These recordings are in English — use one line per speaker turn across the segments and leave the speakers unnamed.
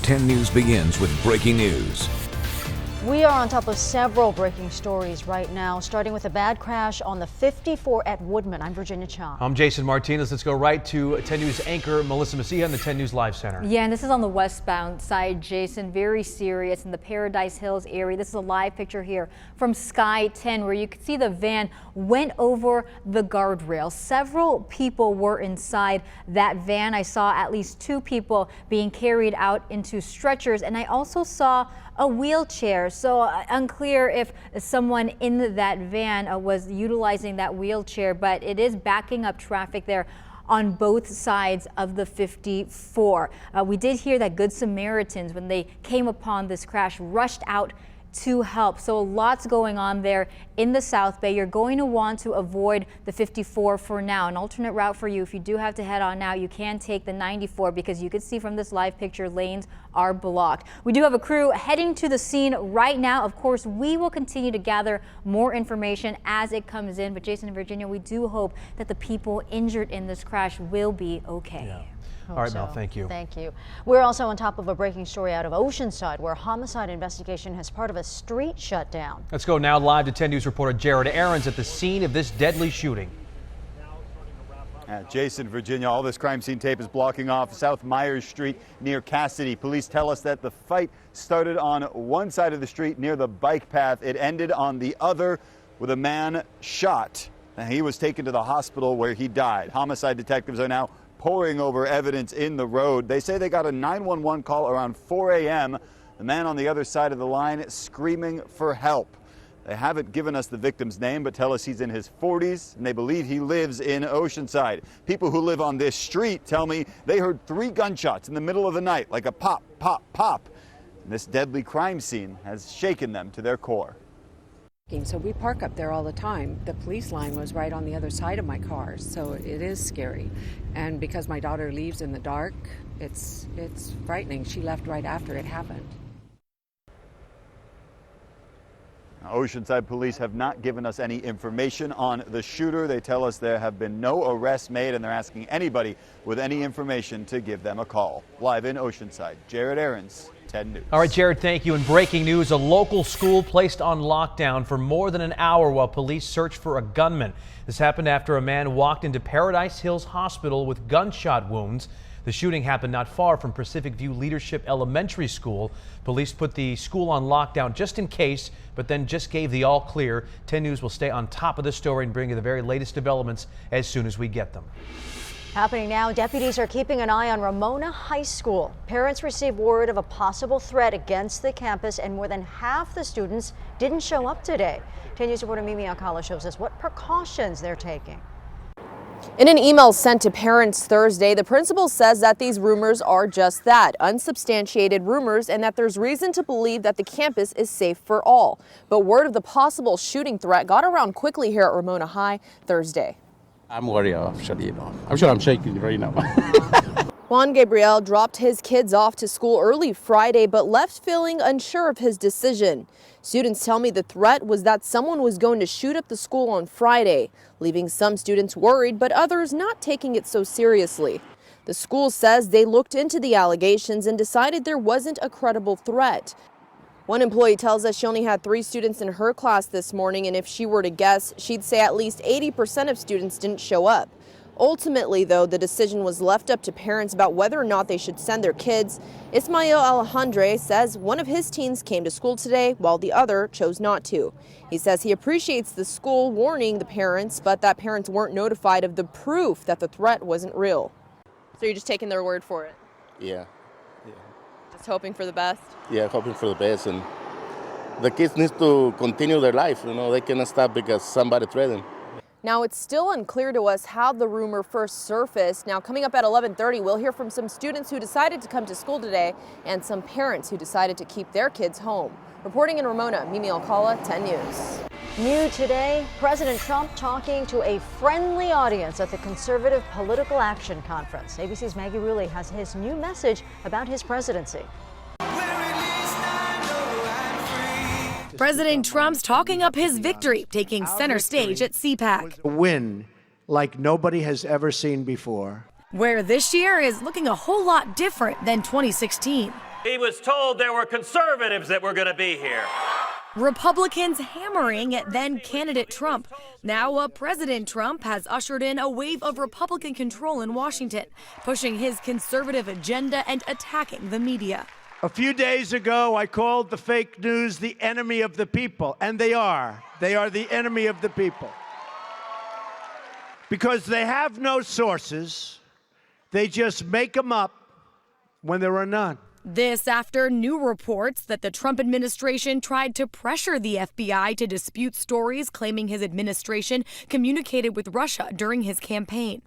10 News begins with breaking news.
We are on top of several breaking stories right now, starting with a bad crash on the 54 at Woodman. I'm Virginia Cha.
I'm Jason Martinez. Let's go right to 10 News anchor Melissa Messiah in the 10 News Live Center.
Yeah, and this is on the westbound side, Jason. Very serious in the Paradise Hills area. This is a live picture here from Sky 10 where you can see the van went over the guardrail. Several people were inside that van. I saw at least 2 people being carried out into stretchers, and I also saw a wheelchair. So unclear if someone in that van was utilizing that wheelchair, but it is backing up traffic there on both sides of the 54. We did hear that Good Samaritans, when they came upon this crash, rushed out to help. So lots going on there in the South Bay. You're going to want to avoid the 54 for now. An alternate route for you, if you do have to head on out, you can take the 94 because you can see from this live picture lanes are blocked. We do have a crew heading to the scene right now. Of course, we will continue to gather more information as it comes in. But Jason and Virginia, we do hope that the people injured in this crash will be okay.
Yeah. All right, Mel, thank you.
Thank you. We're also on top of a breaking story out of Oceanside, where a homicide investigation has part of a street shutdown.
Let's go now live to 10 News reporter Jared Aarons at the scene of this deadly shooting.
Jason, Virginia, all this crime scene tape is blocking off South Myers Street near Cassidy. Police tell us that the fight started on one side of the street near the bike path. It ended on the other with a man shot. And he was taken to the hospital where he died. Homicide detectives are now poring over evidence in the road. They say they got a 911 call around 4 a.m. The man on the other side of the line screaming for help. They haven't given us the victim's name, but tell us he's in his 40s, and they believe he lives in Oceanside. People who live on this street tell me they heard 3 gunshots in the middle of the night, like a pop, pop, pop. And this deadly crime scene has shaken them to their core.
So we park up there all the time. The police line was right on the other side of my car, so it is scary. And because my daughter leaves in the dark, it's frightening. She left right after it happened.
Oceanside police have not given us any information on the shooter. They tell us there have been no arrests made, and they're asking anybody with any information to give them a call. Live in Oceanside, Jared Aarons, 10 News.
All right, Jared, thank you. In breaking news, a local school placed on lockdown for more than an hour while police search for a gunman. This happened after a man walked into Paradise Hills Hospital with gunshot wounds. The shooting happened not far from Pacific View Leadership Elementary School. Police put the school on lockdown just in case, but then just gave the all clear. 10 News will stay on top of this story and bring you the very latest developments as soon as we get them.
Happening now, deputies are keeping an eye on Ramona High School. Parents received word of a possible threat against the campus, and more than half the students didn't show up today. 10 News reporter Mimi Alcala shows us what precautions they're taking.
In an email sent to parents Thursday, the principal says that these rumors are just that, unsubstantiated rumors, and that there's reason to believe that the campus is safe for all. But word of the possible shooting threat got around quickly here at Ramona High Thursday.
I'm worried, actually, I'm sure I'm shaking right now.
Juan Gabriel dropped his kids off to school early Friday, but left feeling unsure of his decision. Students tell me the threat was that someone was going to shoot up the school on Friday, leaving some students worried, but others not taking it so seriously. The school says they looked into the allegations and decided there wasn't a credible threat. One employee tells us she only had 3 students in her class this morning, and if she were to guess, she'd say at least 80% of students didn't show up. Ultimately, though, the decision was left up to parents about whether or not they should send their kids. Ismael Alejandre says one of his teens came to school today while the other chose not to. He says he appreciates the school warning the parents, but that parents weren't notified of the proof that the threat wasn't real. So you're just taking their word for it?
Yeah.
Just hoping for the best?
Yeah, hoping for the best. And the kids need to continue their life. They cannot stop because somebody threatened.
Now, it's still unclear to us how the rumor first surfaced. Now, coming up at 11:30, we'll hear from some students who decided to come to school today and some parents who decided to keep their kids home. Reporting in Ramona, Mimi Alcala, 10 News.
New today, President Trump talking to a friendly audience at the Conservative Political Action Conference. ABC's Maggie Rulli has his new message about his presidency.
President Trump's talking up his victory, taking center stage at CPAC.
A win like nobody has ever seen before.
Where this year is looking a whole lot different than 2016.
He was told there were conservatives that were going to be here.
Republicans hammering at then-candidate Trump. Now, President Trump has ushered in a wave of Republican control in Washington, pushing his conservative agenda and attacking the media.
A few days ago, I called the fake news the enemy of the people, and they are. They are the enemy of the people. Because they have no sources, they just make them up when there are none.
This after new reports that the Trump administration tried to pressure the FBI to dispute stories claiming his administration communicated with Russia during his campaign.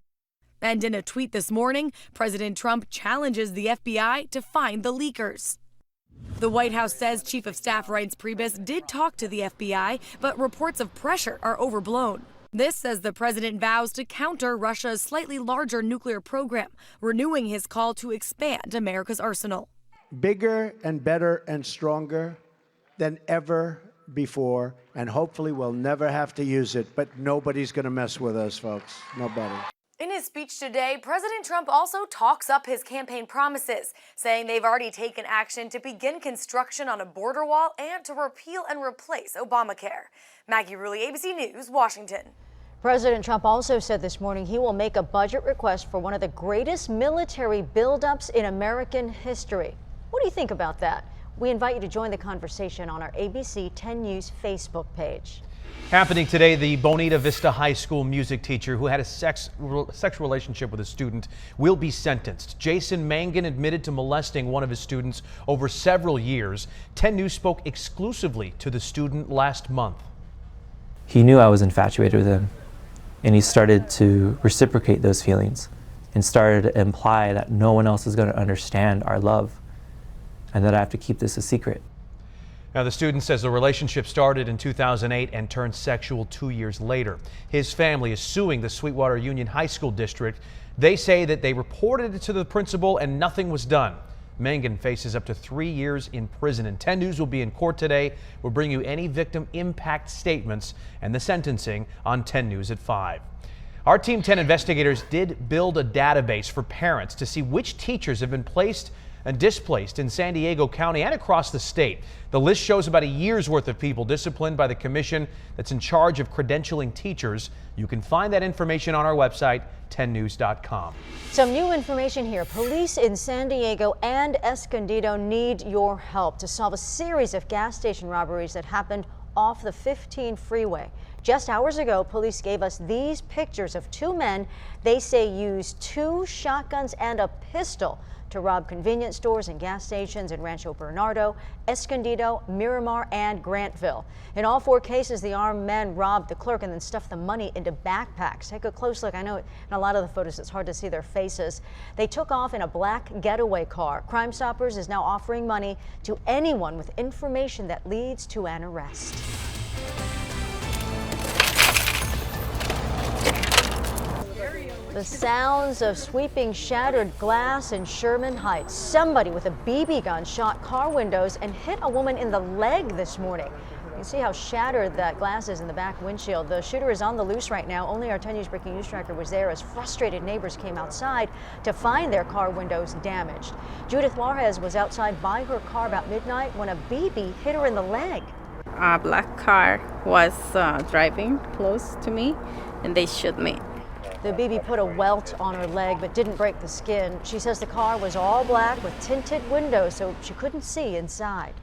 And in a tweet this morning, President Trump challenges the FBI to find the leakers. The White House says Chief of Staff Reince Priebus did talk to the FBI, but reports of pressure are overblown. This as the president vows to counter Russia's slightly larger nuclear program, renewing his call to expand America's arsenal.
Bigger and better and stronger than ever before, and hopefully we'll never have to use it, but nobody's going to mess with us, folks. Nobody.
In his speech today, President Trump also talks up his campaign promises, saying they've already taken action to begin construction on a border wall and to repeal and replace Obamacare. Maggie Rulli, ABC News, Washington.
President Trump also said this morning he will make a budget request for one of the greatest military buildups in American history. What do you think about that? We invite you to join the conversation on our ABC 10 News Facebook page.
Happening today, the Bonita Vista High School music teacher who had a sexual relationship with a student will be sentenced. Jason Mangan admitted to molesting one of his students over several years. 10 News spoke exclusively to the student last month.
He knew I was infatuated with him, and he started to reciprocate those feelings and started to imply that no one else is going to understand our love and that I have to keep this a secret.
Now, the student says the relationship started in 2008 and turned sexual 2 years later. His family is suing the Sweetwater Union High School District. They say that they reported it to the principal and nothing was done. Mangan faces up to 3 years in prison, and 10 News will be in court today. We'll bring you any victim impact statements and the sentencing on 10 News at 5. Our Team 10 investigators did build a database for parents to see which teachers have been placed and displaced in San Diego County and across the state. The list shows about a year's worth of people disciplined by the commission that's in charge of credentialing teachers. You can find that information on our website, 10news.com.
Some new information here. Police in San Diego and Escondido need your help to solve a series of gas station robberies that happened off the 15 freeway. Just hours ago, police gave us these pictures of two men they say used 2 shotguns and a pistol to rob convenience stores and gas stations in Rancho Bernardo, Escondido, Miramar, and Grantville. In all 4 cases, the armed men robbed the clerk and then stuffed the money into backpacks. Take a close look. I know in a lot of the photos it's hard to see their faces. They took off in a black getaway car. Crime Stoppers is now offering money to anyone with information that leads to an arrest. The sounds of sweeping shattered glass in Sherman Heights. Somebody with a BB gun shot car windows and hit a woman in the leg this morning. You can see how shattered that glass is in the back windshield. The shooter is on the loose right now. Only our 10 News Breaking News Tracker was there as frustrated neighbors came outside to find their car windows damaged. Judith Juarez was outside by her car about midnight when a BB hit her in the leg.
A black car was driving close to me and they shot me.
The BB put a welt on her leg but didn't break the skin. She says the car was all black with tinted windows so she couldn't see inside.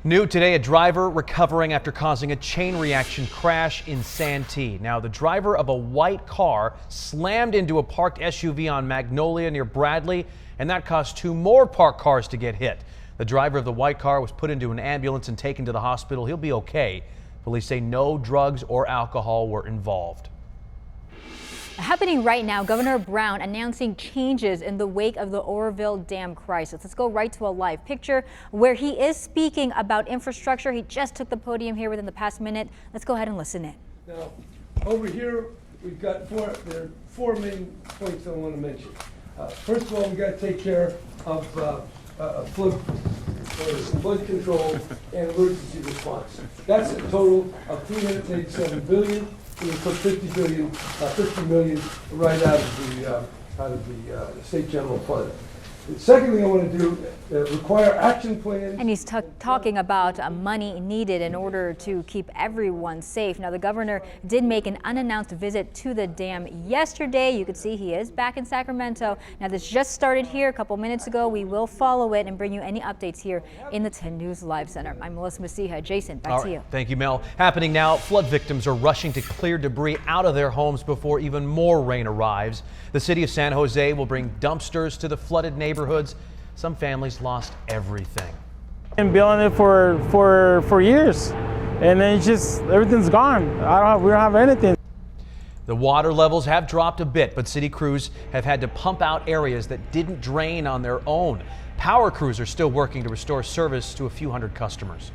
New today, a driver recovering after causing a chain reaction crash in Santee. Now, the driver of a white car slammed into a parked SUV on Magnolia near Bradley, and that caused 2 more parked cars to get hit. The driver of the white car was put into an ambulance and taken to the hospital. He'll be okay. Police say no drugs or alcohol were involved.
Happening right now, Governor Brown announcing changes in the wake of the Oroville Dam crisis. Let's go right to a live picture where he is speaking about infrastructure. He just took the podium here within the past minute. Let's go ahead and listen in.
Now, over here, we've got there are 4 main points I want to mention. First of all, we got to take care of flood control and emergency response. That's a total of $387 billion. We put $50 million right out of the state general fund. The second thing I want to do, require action plans.
And he's talking about money needed in order to keep everyone safe. Now, the governor did make an unannounced visit to the dam yesterday. You can see he is back in Sacramento. Now, this just started here a couple minutes ago. We will follow it and bring you any updates here in the 10 News Live Center. I'm Melissa Masiha. Jason, back to you.
Thank you, Mel. Happening now, flood victims are rushing to clear debris out of their homes before even more rain arrives. The city of San Jose will bring dumpsters to the flooded neighborhoods. Some families lost everything.
Been building it for years, and then it's just everything's gone. We don't have anything.
The water levels have dropped a bit, but city crews have had to pump out areas that didn't drain on their own. Power crews are still working to restore service to a few hundred customers.